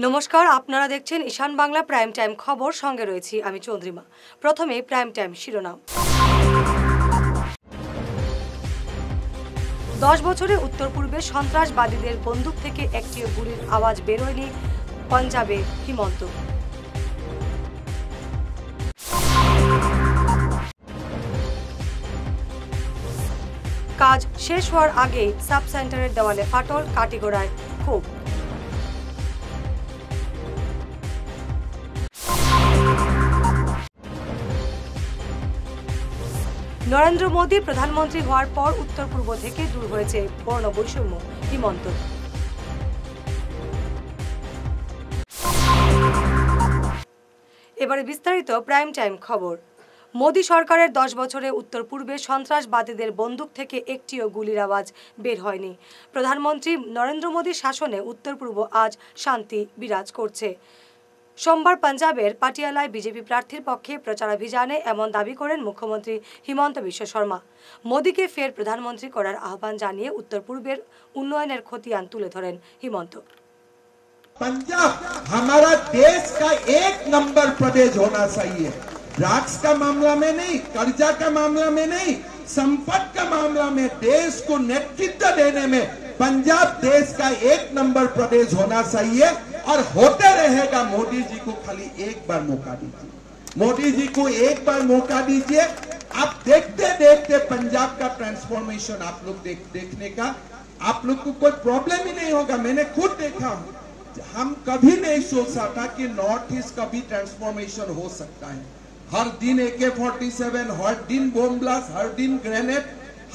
নমস্কার, আপনারা দেখছেন ঈশান বাংলা প্রাইম টাইম খবর, সঙ্গে রয়েছি আমি চন্দ্রিমা। প্রথমে প্রাইম টাইম শিরোনাম। 10 বছরে উত্তর পূর্বে সন্ত্রাসবাদীদের বন্দুক থেকে একটিও গুলির আওয়াজ বেরোয়নি পাঞ্জাবে হিমন্ত। কাজ শেষ হওয়ার আগেই সাব সেন্টারের দেওয়ালে ফাটল, কাটিগড়ায় ক্ষোভ। নরেন্দ্র মোদী প্রধানমন্ত্রী হওয়ার পর উত্তর পূর্ব থেকে দূর হয়েছে বর্ণ বৈষম্য, হিমন্ত। এবারে বিস্তারিত প্রাইম টাইম খবর। মোদী সরকারের 10 বছরে উত্তর পূর্বে সন্ত্রাসবাদীদের বন্দুক থেকে একটিও গুলির আওয়াজ বের হয়নি। প্রধানমন্ত্রী নরেন্দ্র মোদীর শাসনে উত্তর পূর্ব আজ শান্তি বিরাজ করছে। সোমবার পাঞ্জাবের পাটিয়ালায় বিজেপি প্রার্থীর পক্ষে প্রচারাভিযানে এমন দাবি করেন মুখ্যমন্ত্রী হিমন্ত বিশ্ব শর্মা। মোদীকে ফের প্রধানমন্ত্রী করার আহ্বান জানিয়ে উত্তর পূর্বের উন্নয়নের খতিয়ান তুলে ধরেন হিমন্ত। पंजाब हमारा देश का एक नंबर प्रदेश होना चाहिए। ड्रग्स का मामला में नहीं, कर्जा का मामला में नहीं, संपत्ति का मामला में देश को नेतृत्व देने में पंजाब देश का एक नंबर प्रदेश होना चाहिए और होते रहेगा। मोदी जी को खाली एक बार मौका दीजिए, मोदी जी को एक बार मौका दीजिए। आप देखते देखते पंजाब का ट्रांसफॉर्मेशन आप लोग देखने का आप लोग को कोई प्रॉब्लम ही नहीं होगा। मैंने खुद देखा, हम कभी नहीं सोचा था कि नॉर्थ ईस्ट का भी ट्रांसफॉर्मेशन हो सकता है। हर दिन AK-47, हर दिन बम ब्लास्ट, हर दिन ग्रेनेड।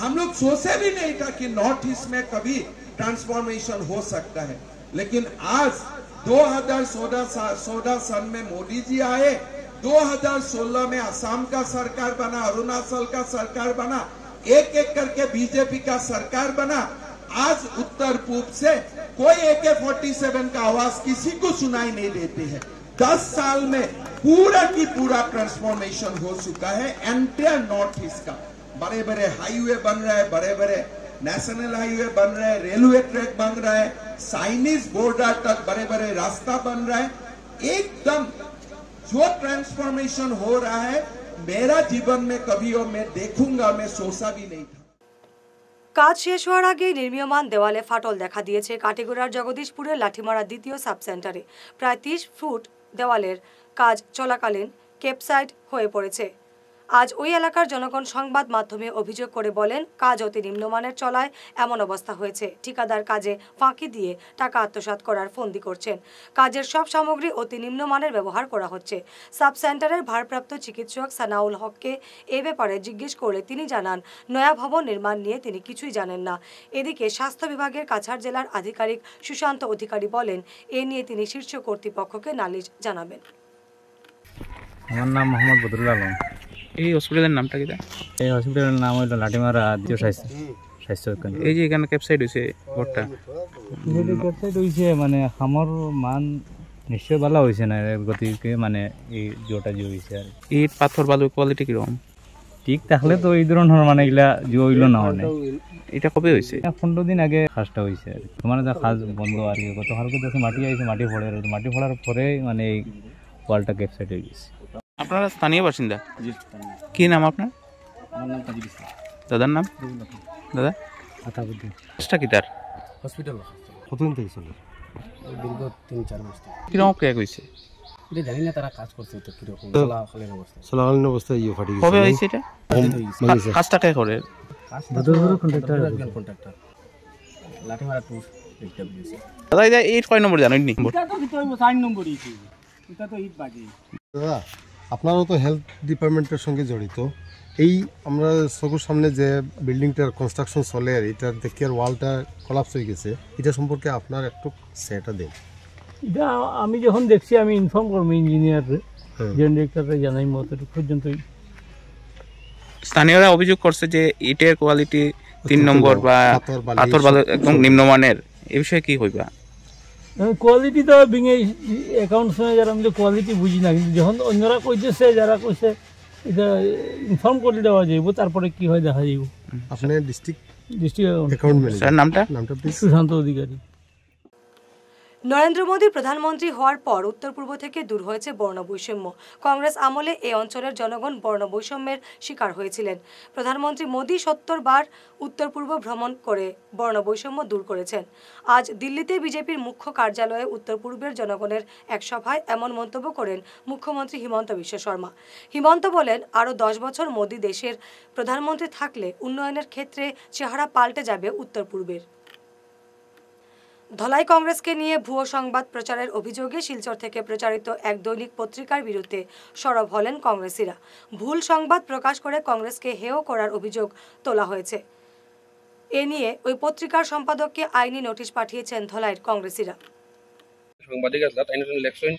हम लोग सोचे भी नहीं था कि नॉर्थ ईस्ट में कभी ट्रांसफॉर्मेशन हो सकता है। लेकिन आज 2014 सन में मोदी जी आए, 2016 में असम का सरकार बना, अरुणाचल का सरकार बना, एक एक करके बीजेपी का सरकार बना। आज उत्तर पूर्व से कोई AK-47 का आवाज किसी को सुनाई नहीं देते हैं। 10 साल में पूरा की पूरा ट्रांसफॉर्मेशन हो चुका है एंटायर नॉर्थ ईस्ट का। बड़े बड़े हाईवे बन रहे हैं, बड़े बड़े नेशनल हाईवे बन रहे हैं, रेलवे ट्रैक बन रहा है, चाइनीज बॉर्डर तक बड़े बड़े रास्ता बन रहा है। एकदम जो ट्रांसफॉर्मेशन हो रहा है मेरा जीवन में कभी और मैं देखूंगा, मैं सोचा भी नहीं था। কাজ শেষ হওয়ার আগেই নির্মীয়মান দেওয়ালে ফাটল দেখা দিয়েছে কাটিগড়ার জগদীশপুরের লাঠিমারা দ্বিতীয় সাব সেন্টারে। প্রায় 30 ফুট দেওয়ালের কাজ চলাকালীন ক্যাপসাইড হয়ে পড়েছে। আজ ওই এলাকার জনগণ সংবাদ মাধ্যমে অভিযোগ করে বলেন, কাজ অতি নিম্নমানের চলায় এমন অবস্থা হয়েছে। ঠিকাদার কাজে ফাঁকি দিয়ে টাকা আত্মসাৎ করার ফন্দি করছেন। কাজের সব সামগ্রী অতি নিম্নমানের ব্যবহার করা হচ্ছে। সাব সেন্টারের ভারপ্রাপ্ত চিকিৎসক সানাউল হককে এ ব্যাপারে জিজ্ঞেস করলে তিনি জানান, নয়া ভবন নির্মাণ নিয়ে তিনি কিছুই জানেন না। এদিকে স্বাস্থ্য বিভাগের কাছাড় জেলার আধিকারিক সুশান্ত অধিকারী বলেন, এ নিয়ে তিনি শীর্ষ কর্তৃপক্ষকে নালিশ জানাবেন। আমার নাম মোহাম্মদ বদরুল আলম। এই হসপিটালের নামটা কি? এই হসপিটালের নাম হইল লাঠিমারা দ্বিতীয় স্বাস্থ্য কেন্দ্র। এই যে এখানে ক্যাপসাইড হয়েছে ঘরটা, ক্যাপসাইড হয়েছে মানে আমার মান নিশ্চয় ভালো হয়েছে না গতিকে, মানে এই জোটা যে হয়েছে আর ইট পাথর বালুর কোয়ালিটি কিরকম? ঠিক থাকলে তো এই ধরনের মানে এগুলা যে হইল না। মানে এটা কবে হয়েছে? 15 দিন আগে কাজটা হয়েছে আর কি। মানে কাজ বন্ধ আর কি। গত কালকে দেখে মাটি আইছে, মাটি পড়ার পরে মানে এই ওয়ালটা ক্যাপসাইড হয়ে গেছে। আপনারা স্থানীয় বাসিন্দা? জি। কি নাম আপনার? আমার নাম তাজিদ ইসলাম। দাদার নাম? দাদা আতাবুদ্দিন। কাজটা কি তার? হসপিটাল কতদিন থেকে চলে? দীর্ঘ 3-4 মাস থেকে। কিরকম ক্র্যাক হয়েছে? এটা জানি না তারা কাজ করছে তো কিরকম চলাকালীন অবস্থা। চলাকালীন অবস্থায় ইয়ে ফাটি গেছে। কবে হয়েছে এটা? কাজটা কে করে? কন্ট্রাক্টর লাঠিমারা টু দেখতে দিয়েছে। দাদা এটা ইট কয় নম্বর জানেন নি? এটা তো 4 নম্বরই ছিল। এটা তো ইট বাজে। দাদা আপনারাও তো হেলথ ডিপার্টমেন্টের সঙ্গে জড়িত। এই আমরা চোখের সামনে যে বিল্ডিংটার কনস্ট্রাকশন চলে আর এটার দেখি আর ওয়ালটা কলাপস হয়ে গেছে, এটা সম্পর্কে আপনার একটু সেটা দেন। এটা আমি যখন দেখছি আমি ইনফর্ম করবো ইঞ্জিনিয়াররে, ডিরেক্টররে জানাই মতো পর্যন্তই। স্থানীয়রা অভিযোগ করছে যে ইটের কোয়ালিটি 3 নম্বর বা পাথর বালু একদম নিম্নমানের। এই বিষয়ে কি হইবা? কোয়ালিটি তো বিঙে অ্যাকাউন্টস ম্যানেজার, আমি তো কোয়ালিটি বুঝি না, কিন্তু যখন অন্যরা কইতেছে যারা কইছে এটা ইনফর্ম করে দেওয়া যাইব, তারপরে কি হয় দেখা যাইব। আপনি ডিস্ট্রিক্ট ডিস্ট্রিক্ট অ্যাকাউন্ট ম্যানেজার নামটা প্লিজ? সুশান্ত অধিকারী। নরেন্দ্র মোদী প্রধানমন্ত্রী হওয়ার পর উত্তর পূর্ব থেকে দূর হয়েছে বর্ণ বৈষম্য। কংগ্রেস আমলে এই অঞ্চলের জনগণ বর্ণ বৈষম্যের শিকার হয়েছিলেন। প্রধানমন্ত্রী মোদী 70 বার উত্তর পূর্ব ভ্রমণ করে বর্ণ বৈষম্য দূর করেছেন। আজ দিল্লিতে বিজেপির মুখ্য কার্যালয়ে উত্তর পূর্বের জনগণের এক সভায় এমন মন্তব্য করেন মুখ্যমন্ত্রী হিমন্ত বিশ্ব শর্মা। হিমন্ত বলেন, আরও 10 বছর মোদী দেশের প্রধানমন্ত্রী থাকলে উন্নয়নের ক্ষেত্রে চেহারা পাল্টে যাবে উত্তর পূর্বের। ধলাই কংগ্রেসকে নিয়ে ভুয়ো সংবাদ প্রচারের অভিযোগে শিলচর থেকে প্রচারিত এক দৈনিক পত্রিকার বিরুদ্ধে সরব হলেন কংগ্রেসীরা। ভুল সংবাদ প্রকাশ করে কংগ্রেসকে হেয় করার অভিযোগ তোলা হয়েছে। এ নিয়ে ওই পত্রিকার সম্পাদককে আইনি নোটিশ পাঠিয়েছেন ধলাইয়ের কংগ্রেসীরা। সাংবাদিক ইলেকশন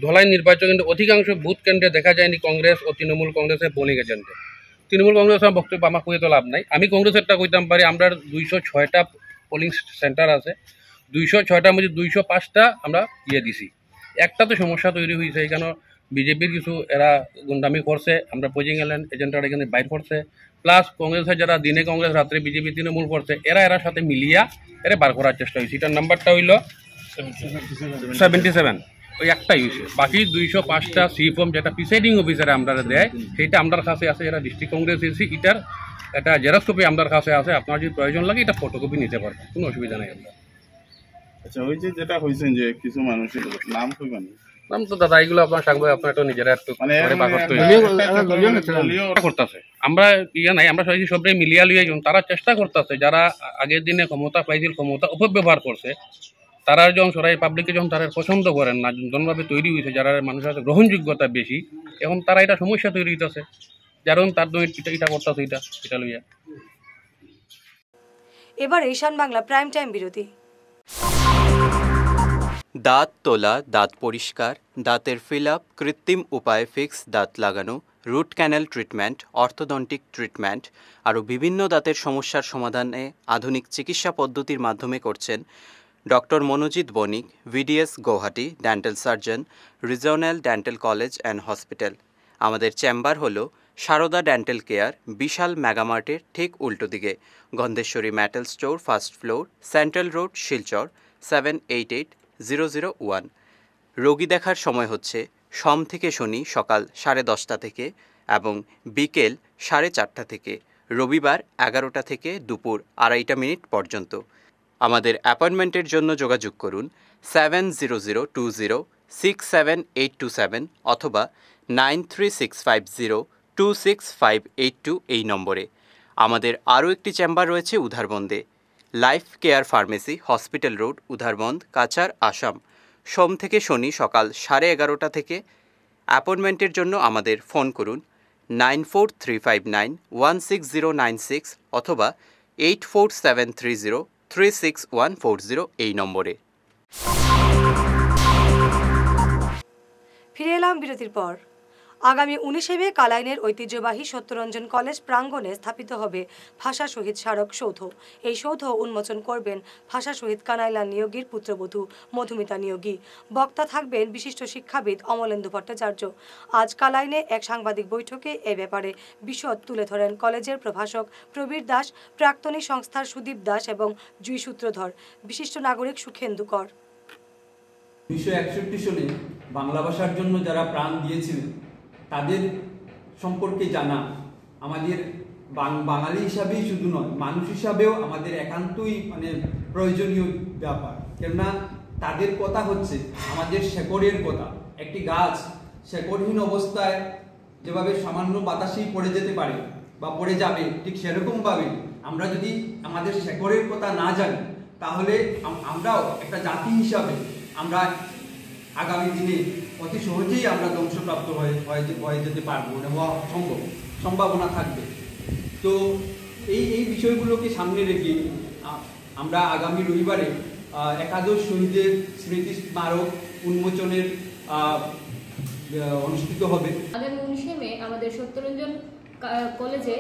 ধলাই নির্বাচন অধিকাংশ বুথ কেন্দ্রে দেখা যায়নি কংগ্রেস ও তৃণমূল কংগ্রেসের পোলিং এজেন্টে। তৃণমূল কংগ্রেসের বক্তব্য আমার কইতে লাভ নাই। আমি কংগ্রেসেরটা কইতাম পারি, আমরা 206টা পোলিং সেন্টার আছে, 206টার মধ্যে 205টা আমরা দিছি। একটা তো সমস্যা তৈরি হয়েছে, এখানে বিজেপির কিছু এরা গুন্ডামি করছে, আমরা পোলিং এজেন্টরা এখানে বাইর করছে, প্লাস কংগ্রেসের যারা দিনে কংগ্রেস রাত্রে বিজেপি তৃণমূল করছে, এরার সাথে মিলিয়া এরা বার করার চেষ্টা হয়েছে। এটার নাম্বারটা হইল 77, ওই একটাই হয়েছে। বাকি 205টা সি ফর্ম যেটা প্রিসাইডিং অফিসারে আমরা দেয় সেইটা আমার কাছে আছে, এরা ডিস্ট্রিক্ট কংগ্রেস এসি, এটার একটা জেরক্স কপি আমার কাছে আছে, আপনার যদি প্রয়োজন লাগে এটা ফটোকপি নিতে পারবেন, কোনো অসুবিধা নেই। আমরা আচ্ছা, ওই যে যেটা হয়েছেন যে কিছু মানুষের নাম কইবেন নাম তো দাদা এগুলো আপনার সাংবাদিক আপনার একটু নিজেরা একটু করতেছে। আমরা নাই, আমরা সবাই মিলিয়া লিয়ে তারা চেষ্টা করতেছে, যারা আগের দিনে ক্ষমতা পাইছিল ক্ষমতা অপব্যবহার করছে, তারা যখন সরাই পাবলিকে যখন তারা পছন্দ করেন না, জনভাবে তৈরি হয়েছে, যারা মানুষের কাছে গ্রহণযোগ্যতা বেশি, এখন তারা এটা সমস্যা তৈরি হইতেছে, যারা তার এটা করতেছে এটা লইয়া। এবার ঈশান বাংলা প্রাইম টাইম বিরতি। দাঁত তোলা, দাঁত পরিষ্কার, দাঁতের ফিল আপ, কৃত্রিম উপায়ে ফিক্স দাঁত লাগানো, root canal treatment, orthodontic treatment আরও বিভিন্ন দাঁতের সমস্যার সমাধানে আধুনিক চিকিৎসা পদ্ধতির মাধ্যমে করছেন doctor Manojit Banik, BDS Guwahati, dental surgeon, regional dental college and hospital. আমাদের চেম্বার হল সারদা ডেন্টাল কেয়ার, বিশাল মেগামার্টের ঠিক উল্টো দিকে, Gandheshwari metal store, first floor, central road, Silchar 788001। রোগী দেখার সময় হচ্ছে সোম থেকে শনি সকাল 10:30 থেকে এবং বিকেল 4:30 থেকে, রবিবার 11টা থেকে দুপুর 2:30 পর্যন্ত। আমাদের অ্যাপয়েন্টমেন্টের জন্য যোগাযোগ করুন 7002067827 অথবা 9365026582 এই নম্বরে। আমাদের আরও একটি চেম্বার রয়েছে উধারবন্দে, Life Care Pharmacy, Hospital Road, Udharbond, Cachar, Assam. সোম থেকে শনি সকাল 11:30 থেকে। অ্যাপয়েন্টমেন্টের জন্য আমাদের ফোন করুন 9435916096 অথবা 8473036140 এই নম্বরে। ফিরে এলাম বিরতির পর। আগামী 19 মে কালাইনের ঐতিহ্যবাহী সত্যরঞ্জন কলেজ প্রাঙ্গণে স্থাপিত হবে ভাষা শহীদ স্মারক সৌধ। এই সৌধ উন্মোচন করবেন ভাষা শহীদ কানাইলাল নিয়োগীর পুত্রবধূ মধুমিতা নিয়োগী। বক্তা থাকবেন বিশিষ্ট শিক্ষাবিদ অমলেন্দু ভট্টাচার্য। আজ কালাইনে এক সাংবাদিক বৈঠকে এ ব্যাপারে বিশদ তুলে ধরেন কলেজের প্রভাষক প্রবীর দাস, প্রাক্তনী সংস্থার সুদীপ দাস এবং জুই সূত্রধর, বিশিষ্ট নাগরিক সুখেন্দু কর। 1961 সালে বাংলা ভাষার জন্য যারা প্রাণ দিয়েছিলেন তাদের সম্পর্কে জানা আমাদের বাঙালি হিসাবেই শুধু নয়, মানুষ হিসাবেও আমাদের একান্তই প্রয়োজনীয় ব্যাপার। কেননা তাদের কথা হচ্ছে আমাদের শেকড়ের কথা। একটি গাছ শেকড়হীন অবস্থায় যেভাবে সামান্য বাতাসেই পড়ে যেতে পারে বা পড়ে যাবে, ঠিক সেরকমভাবে আমরা যদি আমাদের শেকড়ের কথা না জানি তাহলে আমরাও একটা জাতি হিসাবে আমরা আগামী দিনে অতি সহজেই আমরা ধ্বংসপ্রাপ্ত হয়ে যেতে পারবো, সম্ভাবনা থাকবে। তো এই বিষয়গুলোকে সামনে রেখে আমরা আগামী রবিবারে একাদশ শহীদের স্মৃতি স্মারক উন্মোচনের অনুষ্ঠিত হবে। আগামী 19 মে আমাদের সত্যরঞ্জন কলেজে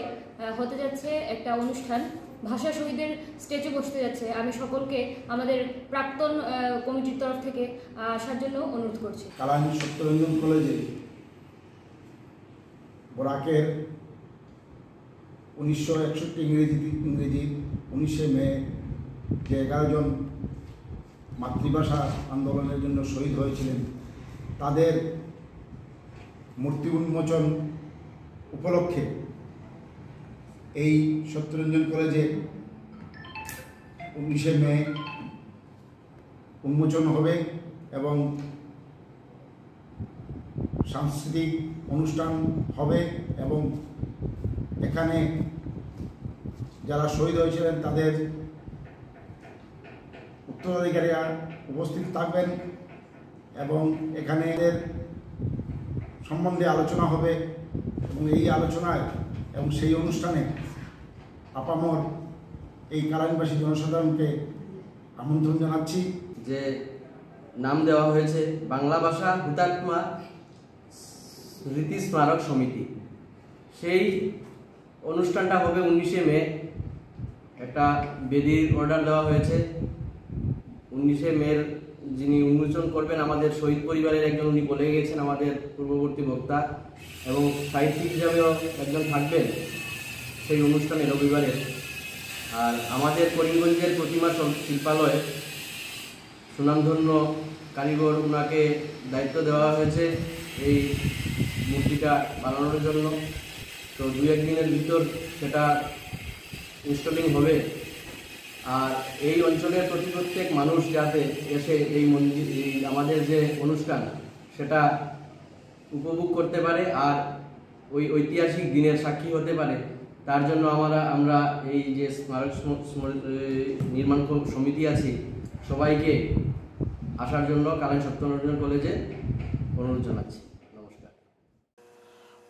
হতে যাচ্ছে একটা অনুষ্ঠান, ভাষা শহীদের স্টেজে বসতে যাচ্ছে। আমি সকলকে আমাদের প্রাক্তন কমিটির তরফ থেকে আসার জন্য অনুরোধ করছি। কালাইন সত্যরঞ্জন কলেজে বরাকের 1961 ইংরেজি 19 মে যে 11 জন মাতৃভাষা আন্দোলনের জন্য শহীদ হয়েছিলেন তাদের মূর্তি উন্মোচন উপলক্ষে এই সত্যরঞ্জন কলেজে 19শে মে উন্মোচন হবে এবং সাংস্কৃতিক অনুষ্ঠান হবে এবং এখানে যারা শহীদ হয়েছিলেন তাদের উত্তরাধিকারীরা উপস্থিত থাকবেন এবং এখানে এদের সম্বন্ধে আলোচনা হবে এবং এই আলোচনায় এবং সেই অনুষ্ঠানে আপামর এই কালাইনবাসী জনসাধারণকে আমন্ত্রণ জানাচ্ছি যে নাম দেওয়া হয়েছে বাংলা ভাষা হুতাত্মা স্মৃতি স্মারক সমিতি। সেই অনুষ্ঠানটা হবে 19শে মে। একটা বেদির অর্ডার দেওয়া হয়েছে। 19শে মের যিনি উন্মোচন করবেন আমাদের শহীদ পরিবারের একজন, উনি বলে গেছেন আমাদের পূর্ববর্তী বক্তা, এবং সাহিত্যিক হিসাবেও একজন থাকবেন সেই অনুষ্ঠানে রবিবারে। আর আমাদের করিমগঞ্জের প্রতিমা শিল্পালয় সুনামধন্য কারিগর, ওনাকে দায়িত্ব দেওয়া হয়েছে এই মূর্তিটা বানানোর জন্য। তো 2-1 দিনের ভিতর সেটা ইনস্টলিং হবে। আর এই অঞ্চলের প্রত্যেক মানুষ যাতে এসে এই মন্দির, এই আমাদের যে অনুষ্ঠান সেটা উপভোগ করতে পারে আর ওই ঐতিহাসিক দিনের সাক্ষী হতে পারে, তার জন্য আমরা এই যে স্মারক নির্মাণ সমিতি আছি সবাইকে আসার জন্য কালাইন সত্যরঞ্জন কলেজে অনুরোধ জানাচ্ছি।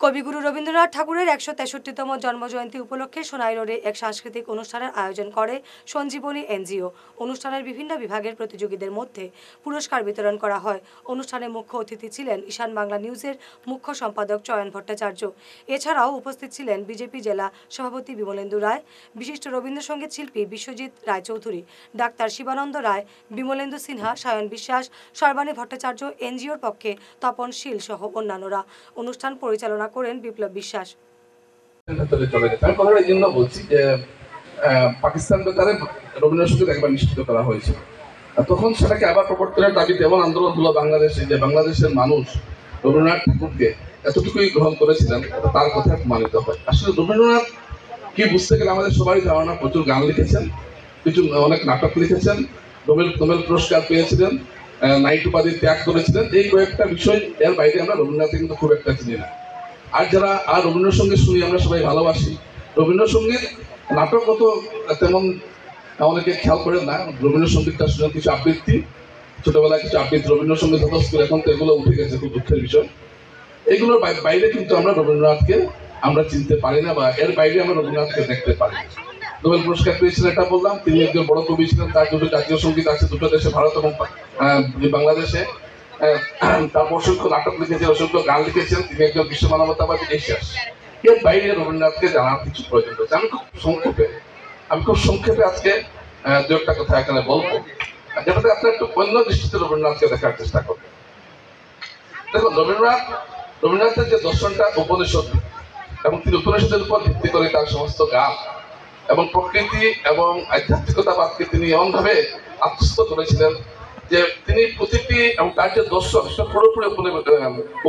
কবিগুরু রবীন্দ্রনাথ ঠাকুরের 163তম জন্মজয়ন্তী উপলক্ষে সোনাই রোডে এক সাংস্কৃতিক অনুষ্ঠানের আয়োজন করে সঞ্জীবনী এনজিও। অনুষ্ঠানের বিভিন্ন বিভাগের প্রতিযোগীদের মধ্যে পুরস্কার বিতরণ করা হয়। অনুষ্ঠানে মুখ্য অতিথি ছিলেন ঈশান বাংলা নিউজের মুখ্য সম্পাদক চয়ন ভট্টাচার্য। এছাড়াও উপস্থিত ছিলেন বিজেপি জেলা সভাপতি বিমলেন্দু রায়, বিশিষ্ট রবীন্দ্রসঙ্গীত শিল্পী বিশ্বজিৎ রায়চৌধুরী, ডাক্তার শিবানন্দ রায়, বিমলেন্দু সিনহা, সায়ন বিশ্বাস, সর্বাণী ভট্টাচার্য, এনজিওর পক্ষে তপন শীল সহ অন্যান্যরা। অনুষ্ঠান পরিচালনা করেন বিপ্লব বিশ্বাস। এই জন্য বলছি যে পাকিস্তান বেতারে রবীন্দ্রসঙ্গীত একবার নিষিদ্ধ করা হয়েছিল, তখন সেটাকে আবার প্রবর্তনের দাবিতে এমন আন্দোলন হলো বাংলাদেশে যে বাংলাদেশের মানুষ রবীন্দ্রনাথ ঠাকুরকে এতটুকুই গ্রহণ করেছিলেন, তার কথা প্রমাণিত হয়। আসলে রবীন্দ্রনাথ কি বুঝতে গেলে আমাদের সবারই ধারণা, প্রচুর গান লিখেছেন, কিছু অনেক নাটক লিখেছেন, নোবেল পুরস্কার পেয়েছিলেন, নাইট উপাধি ত্যাগ করেছিলেন। এই কয়েকটা বিষয়, এর বাইরে আমরা রবীন্দ্রনাথকে কিন্তু খুব একটা চিনি না। আর যারা রবীন্দ্রসঙ্গীত শুনি আমরা সবাই ভালোবাসি। রবীন্দ্রসঙ্গীত নাটক তো তেমন অনেকে খেয়াল করেন না। রবীন্দ্রসঙ্গীতটা শুনেন কিছু আবৃত্তি, ছোটবেলায় কিছু আবৃত্তি, রবীন্দ্রসঙ্গীত হতো স্কুল, এখন তো এগুলো উঠে গেছে, খুব দুঃখের বিষয়। এগুলোর বাইরে কিন্তু আমরা রবীন্দ্রনাথকে আমরা চিনতে পারি না, বা এর বাইরে আমরা রবীন্দ্রনাথকে দেখতে পারি। নোবেল পুরস্কার পেয়েছিলেন এটা বললাম, তিনি একজন বড় কবি ছিলেন, তার দুটো জাতীয় সঙ্গীত আছে দুটো দেশে, ভারত এবং বাংলাদেশে। তারপর অসংখ্য নাটক লিখেছেন, অসংখ্য গান লিখেছেন, তিনি একজন বিশ্ব মানবতাবাদী বিশ্বাস। এর বাইরে রবীন্দ্রনাথকে জানার কিছু প্রয়োজন রয়েছে। আমি খুব সংক্ষেপে আজকে দু একটা কথা এখানে বলবো, যেটাতে আপনার একটু অন্য দৃষ্টিতে রবীন্দ্রনাথকে দেখার চেষ্টা করবেন। দেখুন, রবীন্দ্রনাথের যে দর্শনটা উপনিষদ, এবং তিনি উপনিষদের উপর ভিত্তি করে তার সমস্ত গান এবং প্রকৃতি এবং আধ্যাত্মিকতাবাদকে তিনি এমনভাবে আত্মস্থ করেছিলেন যে তিনি প্রতিটি, এবং তার যে দর্শন সেটা পুরোপুরি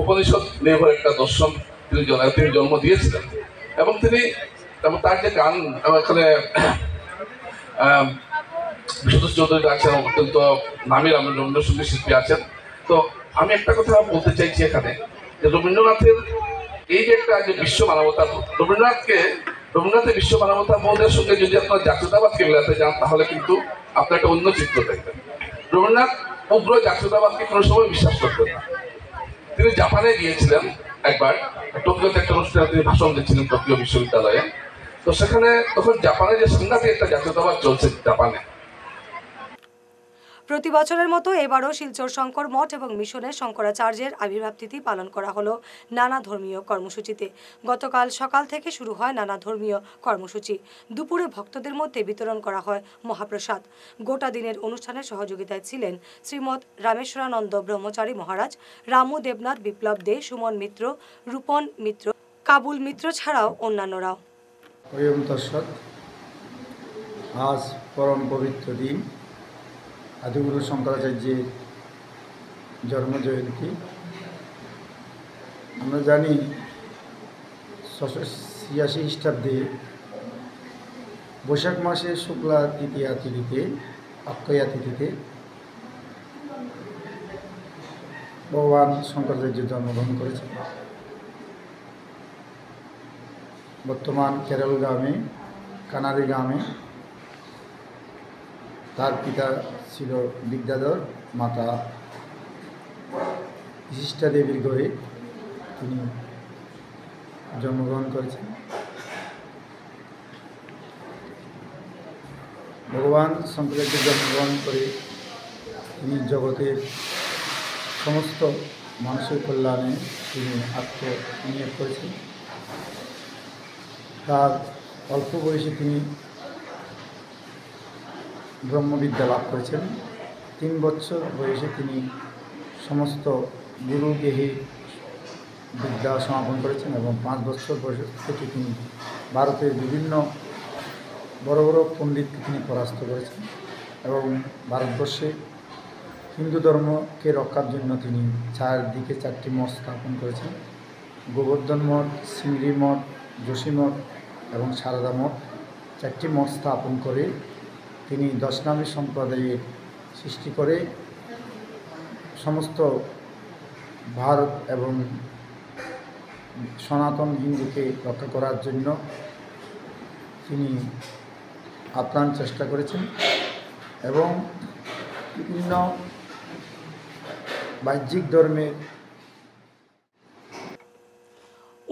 উপনিষদ নির্ভর একটা দর্শন তিনি জন্ম দিয়েছিলেন। এবং তার যে গান, এখানে বিশ্বজিৎ চৌধুরী আছেন, অত্যন্ত নামী রবীন্দ্রসঙ্গীত শিল্পী আছেন। তো আমি একটা কথা বলতে চাইছি এখানে, যে রবীন্দ্রনাথের এই যে একটা যে বিশ্ব মানবতা, রবীন্দ্রনাথের বিশ্ব মানবতা বোধের সঙ্গে যদি আপনার জাতীয়তাবাদকে মেলাতে যান, তাহলে কিন্তু আপনার একটা অন্য চিত্র দেখবেন। রবীন্দ্রনাথ উগ্র জাতীয়তাবাদকে কোনো সময় বিশ্বাস করতেন না। তিনি জাপানে গিয়েছিলেন একবার, টোকিওতে একটা অনুষ্ঠানে তিনি ভাষণ দিচ্ছিলেন টোকিও বিশ্ববিদ্যালয়ে। তো সেখানে তখন জাপানে যে সাংঘাতিক একটা জাতীয়তাবাদ চলছে জাপানে। প্রতি বছরের মতো এবারও শিলচর শঙ্কর মঠ এবং মিশনের শঙ্করাচার্যের আবির্ভাব তিথি পালন করা হলো নানা ধর্মীয় কর্মসূচিতে। গতকাল সকাল থেকে শুরু হয় নানা ধর্মীয় কর্মসূচি। দুপুরে ভক্তদের মধ্যে বিতরণ করা হয় মহাপ্রসাদ। গোটা দিনের অনুষ্ঠানে সহযোগিতায় ছিলেন শ্রীমৎ রামেশ্বরানন্দ ব্রহ্মচারী মহারাজ, রামু দেবনাথ, বিপ্লব দে, সুমন মিত্র, রূপন মিত্র, কাবুল মিত্র ছাড়াও অন্যান্যরাও। আজ পরম পবিত্র দিন, আদিগুরু শঙ্করাচার্যের জন্মজয়ন্তী। আমরা জানি 686 খ্রিস্টাব্দে বৈশাখ মাসের শুক্লা তৃতীয়া তিথিতে অক্ষয়া তিথিতে ভগবান শঙ্করাচার্য জন্মগ্রহণ করেছেন। বর্তমান কেরল গ্রামে কানাড়ি গ্রামে তার পিতা ছিল বিদ্যাধর, মাতা বিশিষ্টা দেবীর ঘরে তিনি জন্মগ্রহণ করেছেন। ভগবান শঙ্করাচার্য জন্মগ্রহণ করে তিনি জগতের সমস্ত মানুষের কল্যাণে তিনি আত্মনিয়োগ করেছেন। তার অল্প বয়সে তিনি ব্রহ্মবিদ্যা লাভ করেছেন। 3 বছর বয়সে তিনি সমস্ত গুরুগেহে বিদ্যা সমাপন করেছেন এবং 5 বছর বয়স থেকে তিনি ভারতের বিভিন্ন বড় বড় পণ্ডিতকে তিনি পরাস্ত করেছেন এবং ভারতবর্ষে হিন্দু ধর্মকে রক্ষার জন্য তিনি চারদিকে 4টি মঠ স্থাপন করেছেন। গোবর্ধন মঠ, সিংড়ি মঠ, যোশী মঠ এবং সারদা মঠ, 4টি মঠ স্থাপন করে তিনি 10 নামী সম্প্রদায়ের সৃষ্টি করে সমস্ত ভারত এবং সনাতন হিন্দুকে রক্ষা করার জন্য তিনি আপ্রাণ চেষ্টা করেছেন এবং বিভিন্ন বাহ্যিক ধর্মের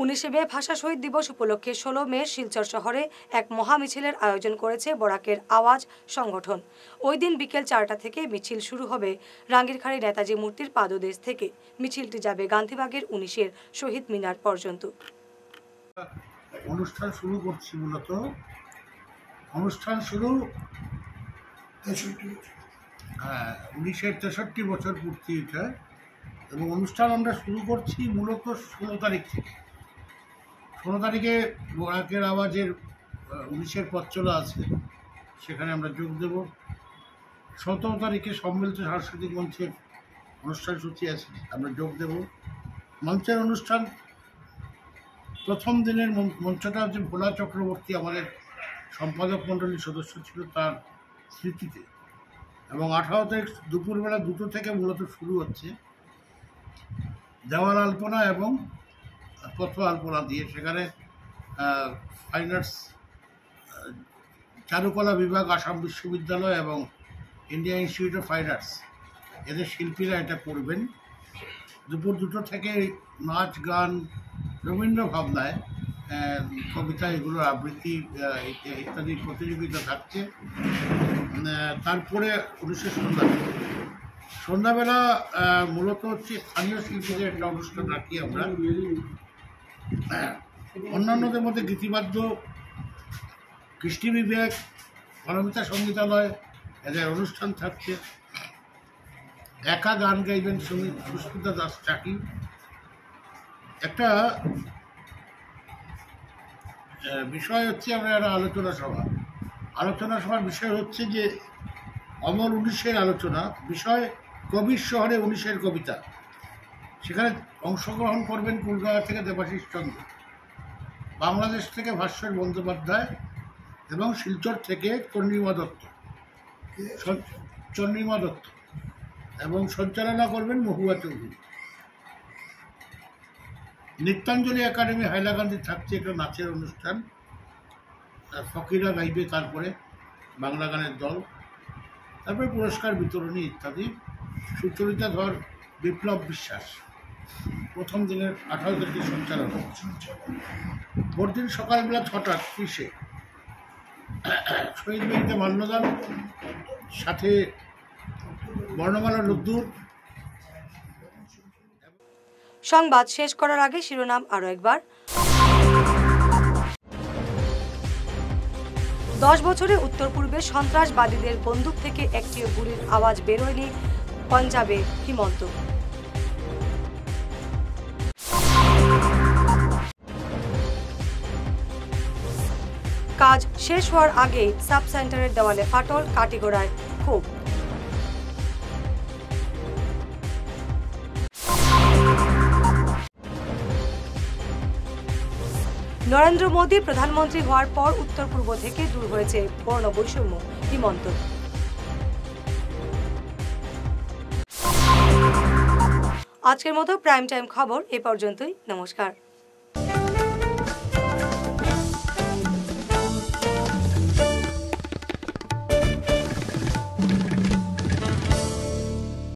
19 মে ভাষা শহীদ দিবস উপলক্ষে 16 মে শিলচর শহরে এক মহামিছিলের আয়োজন করেছে বরাকের আওয়াজ সংগঠন। ওই দিন বিকেল 4টা থেকে মিছিল শুরু হবে রাঙ্গিরখাড়ি নেতাজি মূর্তির পাদদেশ থেকে। মিছিলটি যাবে গান্ধীবাগের 19-এর শহীদ মিনার পর্যন্ত। অনুষ্ঠান শুরু করছি, মূলত অনুষ্ঠান শুরু 1963 বছর পূর্তি এটা, এবং অনুষ্ঠান আমরা শুরু করছি মূলত 16 তারিখ থেকে। 16 তারিখে বরাকের আওয়াজের 19-এর পথ চলা আছে, সেখানে আমরা যোগ দেব। 17 তারিখে সম্মিলিত সাংস্কৃতিক মঞ্চের অনুষ্ঠান সূচি আছে, আমরা যোগ দেব। মঞ্চের অনুষ্ঠান প্রথম দিনের মঞ্চটা হচ্ছে ভোলা চক্রবর্তী আমাদের সম্পাদক মণ্ডলীর সদস্য ছিল, তার স্মৃতিতে। এবং 18 তারিখ দুপুরবেলা 2টো থেকে মূলত শুরু হচ্ছে দেওয়াল আলপনা এবং পথ আলপনা দিয়ে। সেখানে ফাইন আর্টস, চারুকলা বিভাগ, আসাম বিশ্ববিদ্যালয় এবং India institute of fine arts, এদের শিল্পীরা এটা করবেন। দুপুর 2টো থেকে নাচ, গান, রবীন্দ্র ভাবনায়, কবিতা, এগুলোর আবৃত্তি ইত্যাদি প্রতিযোগিতা থাকছে। তারপরে 19 সন্ধ্যাবেলা মূলত হচ্ছে স্থানীয় শিল্পীদের একটা অনুষ্ঠান রাখি আমরা। অন্যান্যদের মধ্যে গীতিবাদ্য, কৃষ্টি বিবেক, পারমিতা সঙ্গীতালয়, এদের অনুষ্ঠান থাকছে। একা গান গাইবেন সুস্মিতা দাস চাকি। একটা বিষয় হচ্ছে আমরা একটা আলোচনা সভার বিষয় হচ্ছে যে অমর 19-এর আলোচনা, বিষয় কবির শহরে 19-এর কবিতা। সেখানে অংশগ্রহণ করবেন কলকাতা থেকে দেবাশিস চন্দ্র, বাংলাদেশ থেকে ভাস্কর বন্দ্যোপাধ্যায় এবং শিলচর থেকে চন্দ্রিমা দত্ত এবং সঞ্চালনা করবেন মহুয়া চৌধুরী। নৃত্যাঞ্জলি একাডেমি হাইলাকান্দি থাকছে একটা নাচের অনুষ্ঠান, ফকিরা গাইবে, তারপরে বাংলা গানের দল, তারপরে পুরস্কার বিতরণী ইত্যাদি। সুচরিতা ধর, বিপ্লব বিশ্বাস প্রথম দিনের 18 তারিখে সঞ্চালন হচ্ছে। পরদিন সকালবেলা 6:30 শহীদ বেদিতে মাল্যদান, সাথে বর্ণমালা রোদ্দুর। সংবাদ শেষ করার আগে শিরোনাম আরো একবার। 10 বছরে উত্তর পূর্বে সন্ত্রাসবাদীদের বন্দুক থেকে একটিও গুলির আওয়াজ বেরোয়নি পাঞ্জাবে হিমন্ত। কাজ শেষ হওয়ার আগেই সাব সেন্টারের দেওয়ালে ফাটল, কাটিগড়ায় ক্ষোভ। নরেন্দ্র মোদী প্রধানমন্ত্রী হওয়ার পর উত্তর পূর্ব থেকে দূর হয়েছে বর্ণ বৈষম্য, হিমন্ত। আজকের মতো প্রাইম টাইম খবর এ পর্যন্তই। নমস্কার।